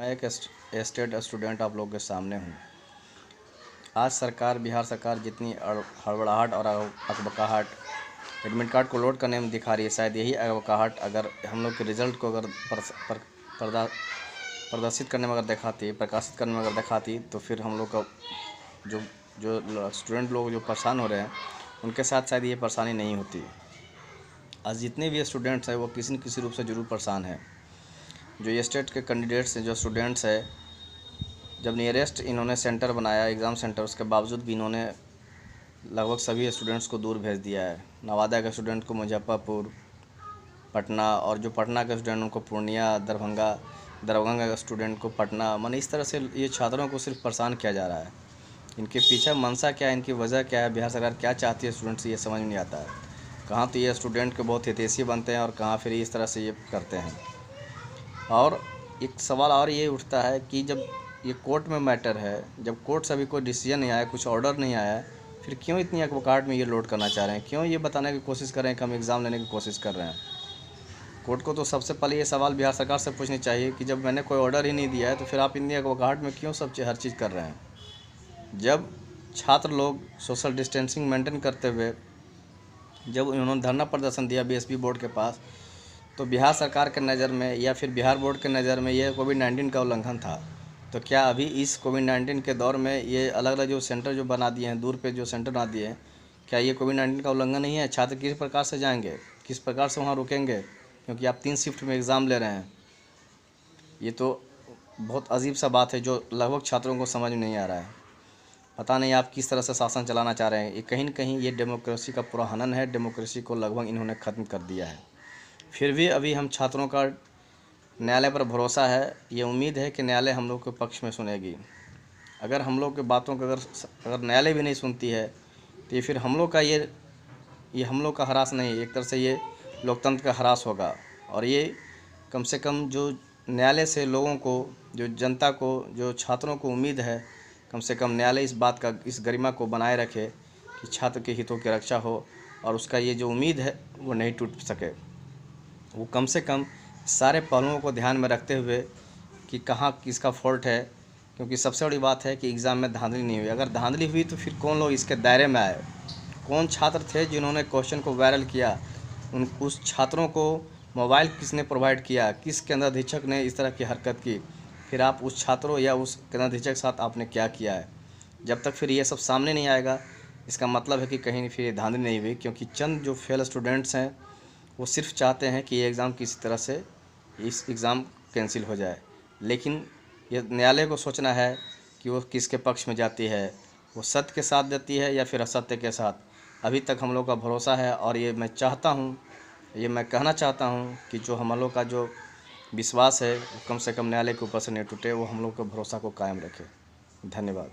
मैं एक state student आप लोग के सामने हूँ। आज बिहार सरकार जितनी हड़बड़ाहट और अकबकाहट एडमिट कार्ड को लोड करने में दिखा रही है, शायद यही अकबकाहट अगर हम लोग के रिज़ल्ट को अगर प्रकाशित करने में अगर दिखाती तो फिर हम लोग का जो जो स्टूडेंट लोग जो परेशान हो रहे हैं उनके साथ शायद ये परेशानी नहीं होती। आज जितने भी स्टूडेंट्स हैं वो किसी न किसी रूप से ज़रूर परेशान हैं। जो ये स्टेट के कैंडिडेट्स हैं, जो स्टूडेंट्स हैं, जब नियरेस्ट इन्होंने सेंटर बनाया एग्ज़ाम सेंटर, उसके बावजूद भी इन्होंने लगभग सभी स्टूडेंट्स को दूर भेज दिया है। नवादा के स्टूडेंट को मुजफ्फरपुर, पटना, और जो पटना के स्टूडेंट उनको पूर्णिया, दरभंगा के स्टूडेंट को पटना। माने इस तरह से ये छात्रों को सिर्फ परेशान किया जा रहा है। इनके पीछे मंशा क्या है, इनकी वजह क्या है, बिहार सरकार क्या चाहती है स्टूडेंट से, ये समझ में नहीं आता है। कहाँ तो ये स्टूडेंट के बहुत हितैषी बनते हैं और कहाँ फिर इस तरह से ये करते हैं। और एक सवाल और ये उठता है कि जब ये कोर्ट में मैटर है, जब कोर्ट से अभी कोई डिसीजन नहीं आया, कुछ ऑर्डर नहीं आया है, फिर क्यों इतनी अकबकाहट में ये लोड करना चाह रहे हैं? क्यों ये बताने की कोशिश कर रहे हैं कि हम एग्ज़ाम लेने की कोशिश कर रहे हैं? कोर्ट को तो सबसे पहले ये सवाल बिहार सरकार से पूछनी चाहिए कि जब मैंने कोई ऑर्डर ही नहीं दिया है तो फिर आप इतनी अकबकाहट में क्यों हर चीज़ कर रहे हैं? जब छात्र लोग सोशल डिस्टेंसिंग मेंटेन करते हुए जब उन्होंने धरना प्रदर्शन दिया बीएसपी बोर्ड के पास, तो बिहार सरकार के नज़र में या फिर बिहार बोर्ड के नज़र में ये कोविड-19 का उल्लंघन था। तो क्या अभी इस कोविड-19 के दौर में ये अलग-अलग जो सेंटर जो बना दिए हैं, दूर पे जो सेंटर बना दिए हैं, क्या ये कोविड-19 का उल्लंघन नहीं है? छात्र किस प्रकार से जाएंगे, किस प्रकार से वहाँ रुकेंगे? क्योंकि आप 3 शिफ्ट में एग्ज़ाम ले रहे हैं। ये तो बहुत अजीब सा बात है जो लगभग छात्रों को समझ में नहीं आ रहा है। पता नहीं आप किस तरह से शासन चलाना चाह रहे हैं। ये कहीं न कहीं ये डेमोक्रेसी का पूरा हनन है। डेमोक्रेसी को लगभग इन्होंने ख़त्म कर दिया है। फिर भी अभी हम छात्रों का न्यायालय पर भरोसा है। ये उम्मीद है कि न्यायालय हम लोग के पक्ष में सुनेगी। अगर हम लोग की बातों को अगर न्यायालय भी नहीं सुनती है तो ये फिर हम लोग का ये हम लोग का ह्रास नहीं, एक तरह से ये लोकतंत्र का ह्रास होगा। और ये कम से कम जो न्यायालय से लोगों को, जो जनता को, जो छात्रों को उम्मीद है, कम से कम न्यायालय इस बात का, इस गरिमा को बनाए रखे कि छात्र के हितों की रक्षा हो और उसका ये जो उम्मीद है वो नहीं टूट सके। वो कम से कम सारे पहलुओं को ध्यान में रखते हुए कि कहाँ किसका फॉल्ट है, क्योंकि सबसे बड़ी बात है कि एग्ज़ाम में धांधली नहीं हुई। अगर धांधली हुई तो फिर कौन लोग इसके दायरे में आए? कौन छात्र थे जिन्होंने क्वेश्चन को वायरल किया? उस छात्रों को मोबाइल किसने प्रोवाइड किया? किस केंद्राधीक्षक ने इस तरह की हरकत की? फिर आप उस छात्रों या उस केंद्राधीक्षक के साथ आपने क्या किया है? जब तक फिर ये सब सामने नहीं आएगा, इसका मतलब है कि कहीं फिर ये धांधली नहीं हुई। क्योंकि चंद जो फेल स्टूडेंट्स हैं वो सिर्फ चाहते हैं कि ये एग्ज़ाम किसी तरह से इस एग्ज़ाम कैंसिल हो जाए। लेकिन ये न्यायालय को सोचना है कि वो किसके पक्ष में जाती है, वो सत्य के साथ देती है या फिर असत्य के साथ। अभी तक हम लोग का भरोसा है और ये मैं कहना चाहता हूँ कि जो हम लोग का जो विश्वास है वो कम से कम न्यायालय के ऊपर से नहीं टूटे, वो हम लोग के भरोसा को कायम रखे। धन्यवाद।